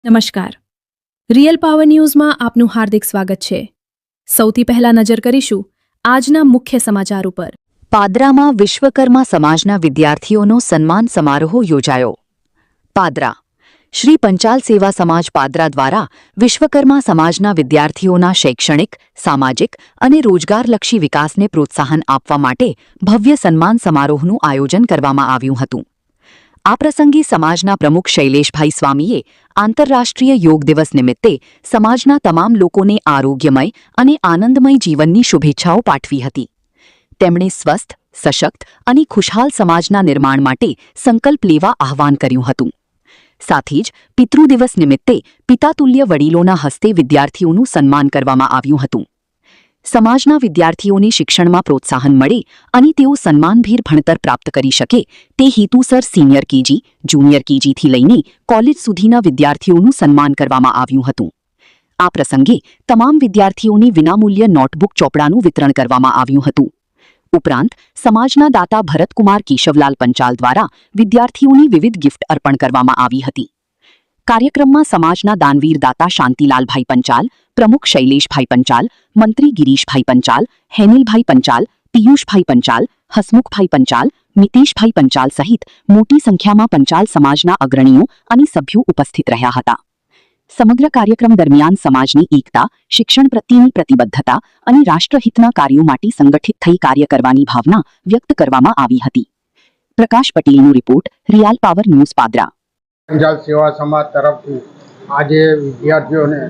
નમસ્કાર. Real power ન્યૂઝમાં આપનું હાર્દિક સ્વાગત છે. સૌથી પહેલા નજર કરીશું આજના મુખ્ય સમાચાર ઉપર. પાદરામાં વિશ્વકર્મા સમાજના વિદ્યાર્થીઓનો સન્માન સમારોહ યોજાયો. પાદરા શ્રી પંચાલ સેવા સમાજ પાદરા દ્વારા વિશ્વકર્મા સમાજના વિદ્યાર્થીઓના શૈક્ષણિક, સામાજિક અને રોજગારલક્ષી વિકાસને પ્રોત્સાહન આપવા માટે ભવ્ય સન્માન સમારોહનું આયોજન કરવામાં આવ્યું હતું. આ પ્રસંગે સમાજના પ્રમુખ શૈલેષભાઈ સ્વામીએ આંતરરાષ્ટ્રીય યોગ દિવસ નિમિત્તે સમાજના તમામ લોકોને આરોગ્યમય અને આનંદમય જીવનની શુભેચ્છાઓ પાઠવી હતી. તેમણે સ્વસ્થ, સશક્ત અને ખુશહાલ સમાજના નિર્માણ માટે સંકલ્પ લેવા આહ્વાન કર્યું હતું. સાથે જ પિતૃદિવસ નિમિત્તે પિતાતુલ્ય વડીલોના હસ્તે વિદ્યાર્થીઓનું સન્માન કરવામાં આવ્યું હતું. સમાજના વિદ્યાર્થીઓને શિક્ષણમાં પ્રોત્સાહન મળે અને તેઓ સન્માનભેર ભણતર પ્રાપ્ત કરી શકે તે હેતુસર સિનિયર કેજી, જુનિયર કેજીથી લઈને કોલેજ સુધીના વિદ્યાર્થીઓનું સન્માન કરવામાં આવ્યું હતું. આ પ્રસંગે તમામ વિદ્યાર્થીઓને વિનામૂલ્ય નોટબુક ચોપડાનું વિતરણ કરવામાં આવ્યું હતું. ઉપરાંત સમાજના દાતા ભરતકુમાર કેશવલાલ પંચાલ દ્વારા વિદ્યાર્થીઓને વિવિધ ગિફ્ટ અર્પણ કરવામાં આવી હતી. કાર્યક્રમમાં સમાજના દાનવીર દાતા શાંતિલાલભાઈ પંચાલ, પ્રમુખ શૈલેષભાઈ પંચાલ, મંત્રી ગિરીશભાઈ પંચાલ, હેનિલભાઈ પંચાલ, પિયુષભાઈ પંચાલ, હસમુખભાઈ પંચાલ, મિતેશભાઈ પંચાલ સહિત મોટી સંખ્યામાં પંચાલ સમાજના અગ્રણીઓ અને સભ્યો ઉપસ્થિત રહ્યા હતા. સમગ્ર કાર્યક્રમ દરમિયાન સમાજની એકતા, શિક્ષણ પ્રત્યેની પ્રતિબદ્ધતા અને રાષ્ટ્રહિતના કાર્યો માટે સંગઠિત થઈ કાર્ય કરવાની ભાવના વ્યક્ત કરવામાં આવી હતી. પ્રકાશ પટેલનો report, real power news, Padra. Panchal સેવા સમાજ તરફથી આજે વિદ્યાર્થીઓને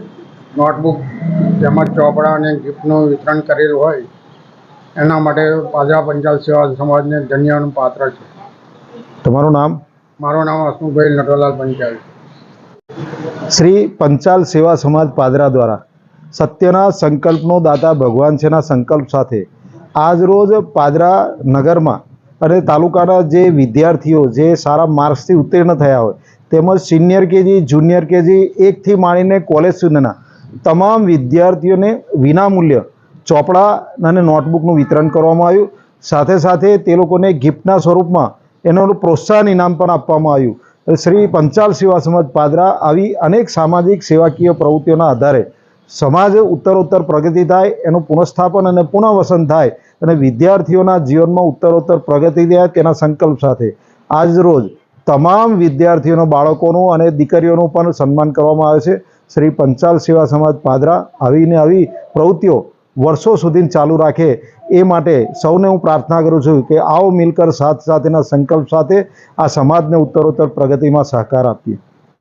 નોટબુક તેમજ ચોપડા અને ગિફ્ટનું વિતરણ કરેલું હોય એના માટે પાદરા પંચાલ સેવા સમાજને ધન્યવાદનું પાત્ર છે. તમારું નામ? મારું નામ હસમુખભાઈ નટવરલાલ પંચાલ. શ્રી પંચાલ સેવા સમાજ પાદરા દ્વારા સત્યના સંકલ્પનો દાતા ભગવાન છેના સંકલ્પ સાથે આજરોજ પાદરા નગરમાં અને તાલુકાના જે વિદ્યાર્થીઓ જે સારા માર્ક્સથી ઉત્તીર્ણ થયા હોય તેમજ સિનિયર કેજી, જુનિયર કેજી, 1થી માંડીને કોલેજ સુધીના તમામ વિદ્યાર્થીઓને વિનામૂલ્ય ચોપડા અને નોટબુકનું વિતરણ કરવામાં આવ્યું. સાથે સાથે તે લોકોને ગિફ્ટના સ્વરૂપમાં એનું પ્રોત્સાહન ઇનામ પણ આપવામાં આવ્યું. શ્રી પંચાલ સેવા સમાજ પાદરા આવી અનેક સામાજિક સેવાકીય પ્રવૃત્તિઓના આધારે સમાજ ઉત્તરોત્તર પ્રગતિ થાય, એનું પુનઃસ્થાપન અને પુનઃવસન થાય અને વિદ્યાર્થીઓના જીવનમાં ઉત્તરોત્તર પ્રગતિ થાય તેના સંકલ્પ સાથે આજ રોજ તમામ વિદ્યાર્થીઓના બાળકોનું અને દીકરીઓનું પણ સન્માન કરવામાં આવે છે. શ્રી પંચાલ સેવા સમાજ પાદરા આવી પ્રવૃત્તિઓ વર્ષો સુધી ચાલુ રાખે એ માટે સૌને હું પ્રાર્થના કરું છું કે આવો મિલકર સાથ સાથેના સંકલ્પ સાથે આ સમાજને ઉત્તરોત્તર પ્રગતિમાં સહકાર આપીએ.